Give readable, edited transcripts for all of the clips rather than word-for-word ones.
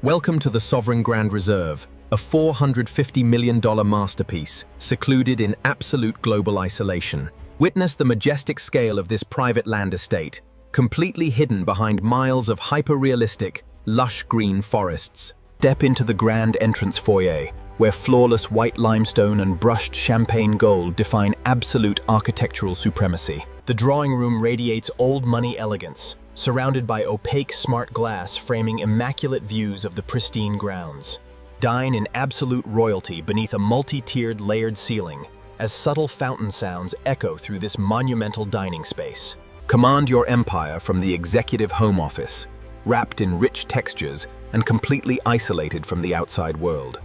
Welcome to the Sovereign Grand Reserve, a $450 million masterpiece, secluded in absolute global isolation. Witness the majestic scale of this private land estate, completely hidden behind miles of hyper-realistic, lush green forests. Step into the grand entrance foyer, where flawless white limestone and brushed champagne gold define absolute architectural supremacy. The drawing room radiates old money elegance, surrounded by opaque smart glass framing immaculate views of the pristine grounds. Dine in absolute royalty beneath a multi-tiered layered ceiling, as subtle fountain sounds echo through this monumental dining space. Command your empire from the executive home office, wrapped in rich textures and completely isolated from the outside world.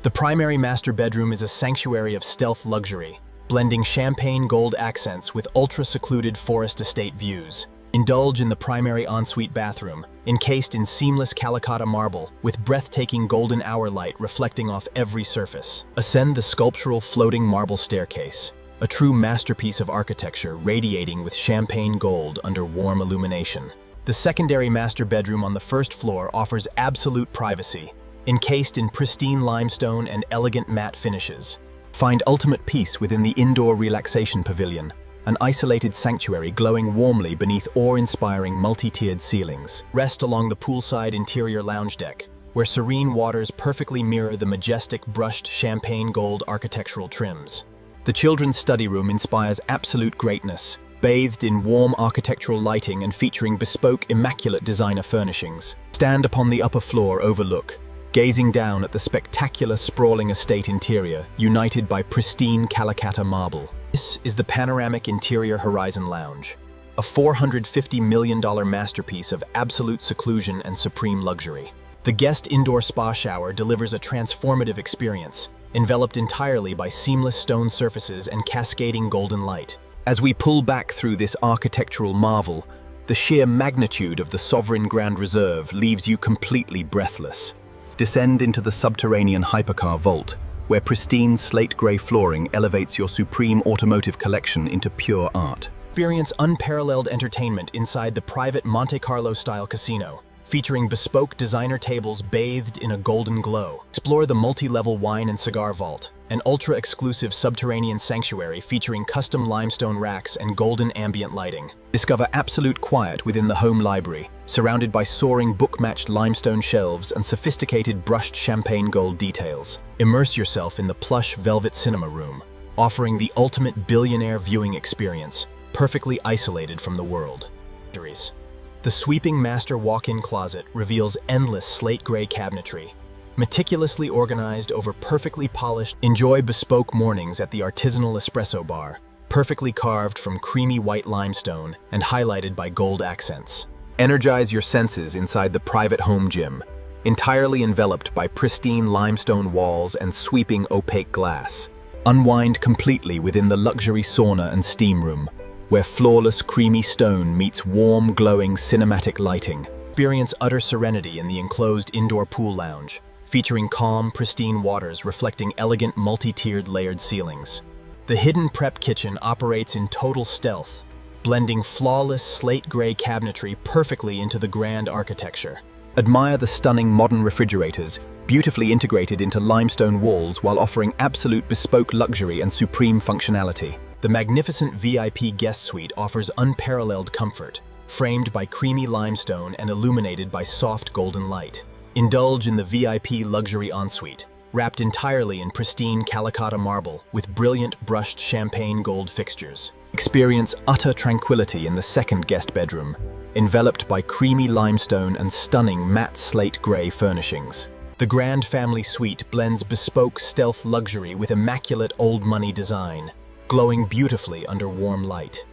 The primary master bedroom is a sanctuary of stealth luxury, blending champagne gold accents with ultra-secluded forest estate views. Indulge in the primary ensuite bathroom, encased in seamless Calicotta marble, with breathtaking golden hour light reflecting off every surface. Ascend the sculptural floating marble staircase, a true masterpiece of architecture radiating with champagne gold under warm illumination. The secondary master bedroom on the first floor offers absolute privacy, encased in pristine limestone and elegant matte finishes. Find ultimate peace within the indoor relaxation pavilion, an isolated sanctuary glowing warmly beneath awe-inspiring multi-tiered ceilings. Rest along the poolside interior lounge deck, where serene waters perfectly mirror the majestic brushed champagne gold architectural trims. The children's study room inspires absolute greatness, bathed in warm architectural lighting and featuring bespoke, immaculate designer furnishings. Stand upon the upper floor overlook, gazing down at the spectacular sprawling estate interior, united by pristine Calicotta marble. This is the panoramic interior horizon lounge, a $450 million masterpiece of absolute seclusion and supreme luxury. The guest indoor spa shower delivers a transformative experience, enveloped entirely by seamless stone surfaces and cascading golden light. As we pull back through this architectural marvel, the sheer magnitude of the Sovereign Grand Reserve leaves you completely breathless. Descend into the subterranean hypercar vault, where pristine slate-grey flooring elevates your supreme automotive collection into pure art. Experience unparalleled entertainment inside the private Monte Carlo-style casino, featuring bespoke designer tables bathed in a golden glow. Explore the multi-level wine and cigar vault, an ultra-exclusive subterranean sanctuary featuring custom limestone racks and golden ambient lighting. Discover absolute quiet within the home library, surrounded by soaring book-matched limestone shelves and sophisticated brushed champagne gold details. Immerse yourself in the plush velvet cinema room, offering the ultimate billionaire viewing experience, perfectly isolated from the world. The sweeping master walk-in closet reveals endless slate-gray cabinetry, meticulously organized over perfectly polished. Enjoy bespoke mornings at the artisanal espresso bar, perfectly carved from creamy white limestone and highlighted by gold accents. Energize your senses inside the private home gym, entirely enveloped by pristine limestone walls and sweeping opaque glass. Unwind completely within the luxury sauna and steam room, where flawless creamy stone meets warm, glowing cinematic lighting. Experience utter serenity in the enclosed indoor pool lounge, featuring calm, pristine waters reflecting elegant multi-tiered layered ceilings. The hidden prep kitchen operates in total stealth, blending flawless slate-gray cabinetry perfectly into the grand architecture. Admire the stunning modern refrigerators, beautifully integrated into limestone walls while offering absolute bespoke luxury and supreme functionality. The magnificent VIP guest suite offers unparalleled comfort, framed by creamy limestone and illuminated by soft golden light. Indulge in the VIP luxury ensuite, wrapped entirely in pristine Calicotta marble with brilliant brushed champagne gold fixtures. Experience utter tranquility in the second guest bedroom, enveloped by creamy limestone and stunning matte slate gray furnishings. The grand family suite blends bespoke stealth luxury with immaculate old money design, glowing beautifully under warm light.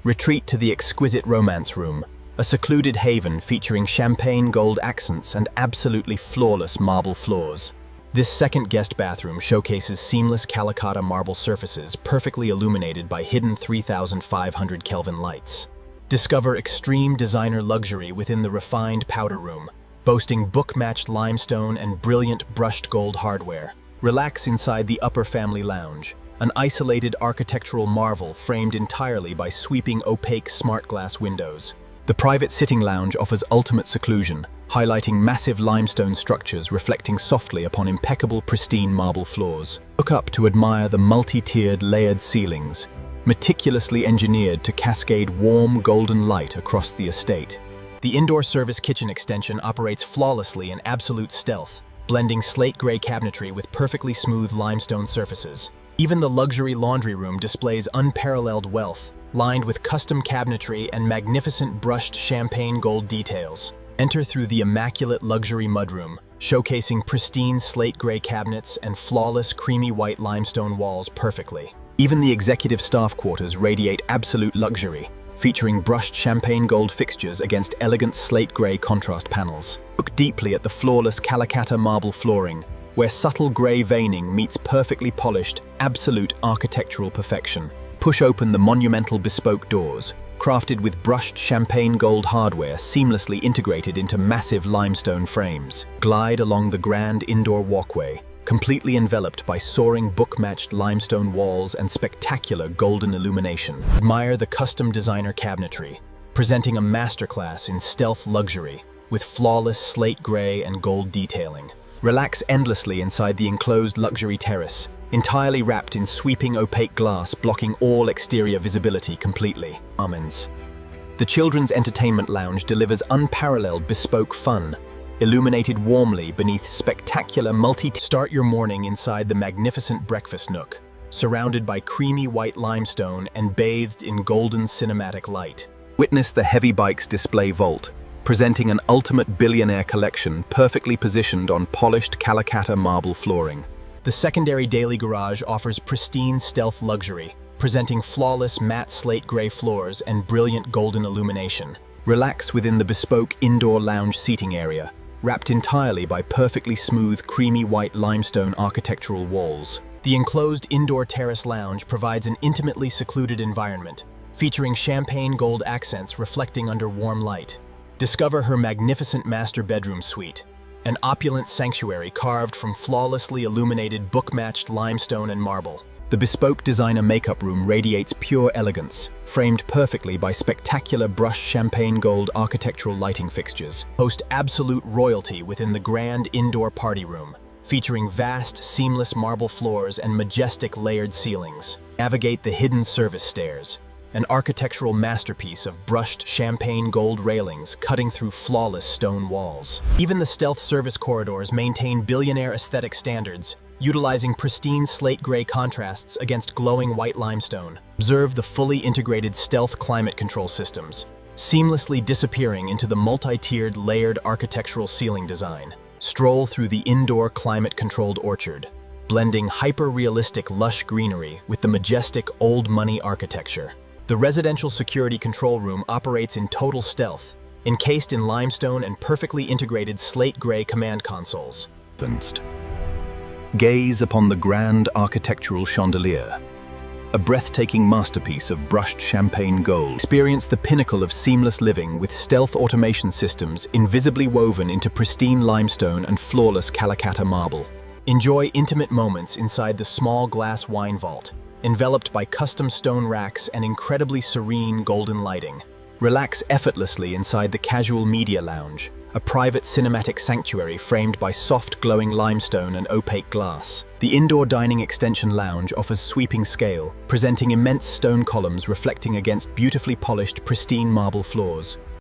Retreat to the exquisite romance room, a secluded haven featuring champagne gold accents and absolutely flawless marble floors. This second guest bathroom showcases seamless Calicotta marble surfaces perfectly illuminated by hidden 3,500 Kelvin lights. Discover extreme designer luxury within the refined powder room, boasting book-matched limestone and brilliant brushed gold hardware. Relax inside the upper family lounge, an isolated architectural marvel framed entirely by sweeping opaque smart glass windows. The private sitting lounge offers ultimate seclusion, highlighting massive limestone structures reflecting softly upon impeccable, pristine marble floors. Look up to admire the multi-tiered, layered ceilings, meticulously engineered to cascade warm, golden light across the estate. The indoor service kitchen extension operates flawlessly in absolute stealth, blending slate-gray cabinetry with perfectly smooth limestone surfaces. Even the luxury laundry room displays unparalleled wealth, lined with custom cabinetry and magnificent brushed champagne gold details. Enter through the immaculate luxury mudroom, showcasing pristine slate-gray cabinets and flawless creamy white limestone walls perfectly. Even the executive staff quarters radiate absolute luxury, featuring brushed champagne gold fixtures against elegant slate-gray contrast panels. Look deeply at the flawless Calacatta marble flooring, where subtle gray veining meets perfectly polished, absolute architectural perfection. Push open the monumental bespoke doors, crafted with brushed champagne gold hardware seamlessly integrated into massive limestone frames. Glide along the grand indoor walkway, completely enveloped by soaring book-matched limestone walls and spectacular golden illumination. Admire the custom designer cabinetry, presenting a masterclass in stealth luxury with flawless slate gray and gold detailing. Relax endlessly inside the enclosed luxury terrace, entirely wrapped in sweeping opaque glass blocking all exterior visibility completely. The Children's Entertainment Lounge delivers unparalleled bespoke fun, illuminated warmly beneath spectacular Start your morning inside the magnificent breakfast nook, surrounded by creamy white limestone and bathed in golden cinematic light. Witness the Heavy Bikes display vault, presenting an ultimate Billionaire collection perfectly positioned on polished Calacatta marble flooring. The secondary daily garage offers pristine stealth luxury, presenting flawless matte slate gray floors and brilliant golden illumination. Relax within the bespoke indoor lounge seating area, wrapped entirely by perfectly smooth creamy white limestone architectural walls. The enclosed indoor terrace lounge provides an intimately secluded environment, featuring champagne gold accents reflecting under warm light. Discover her magnificent master bedroom suite, an opulent sanctuary carved from flawlessly illuminated book-matched limestone and marble. The bespoke designer makeup room radiates pure elegance, framed perfectly by spectacular brushed champagne gold architectural lighting fixtures. Host absolute royalty within the grand indoor party room, featuring vast, seamless marble floors and majestic layered ceilings. Navigate the hidden service stairs, an architectural masterpiece of brushed champagne gold railings cutting through flawless stone walls. Even the stealth service corridors maintain Billionaire aesthetic standards, utilizing pristine slate gray contrasts against glowing white limestone. Observe the fully integrated stealth climate control systems, seamlessly disappearing into the multi-tiered layered architectural ceiling design. Stroll through the indoor climate-controlled orchard, blending hyper-realistic lush greenery with the majestic old money architecture. The residential security control room operates in total stealth, encased in limestone and perfectly integrated slate gray command consoles. Gaze upon the grand architectural chandelier, a breathtaking masterpiece of brushed champagne gold. Experience the pinnacle of seamless living with stealth automation systems invisibly woven into pristine limestone and flawless Calacatta marble. Enjoy intimate moments inside the small glass wine vault, enveloped by custom stone racks and incredibly serene golden lighting. Relax effortlessly inside the casual media lounge, a private cinematic sanctuary framed by soft glowing limestone and opaque glass. The indoor dining extension lounge offers sweeping scale, presenting immense stone columns reflecting against beautifully polished, pristine marble floors.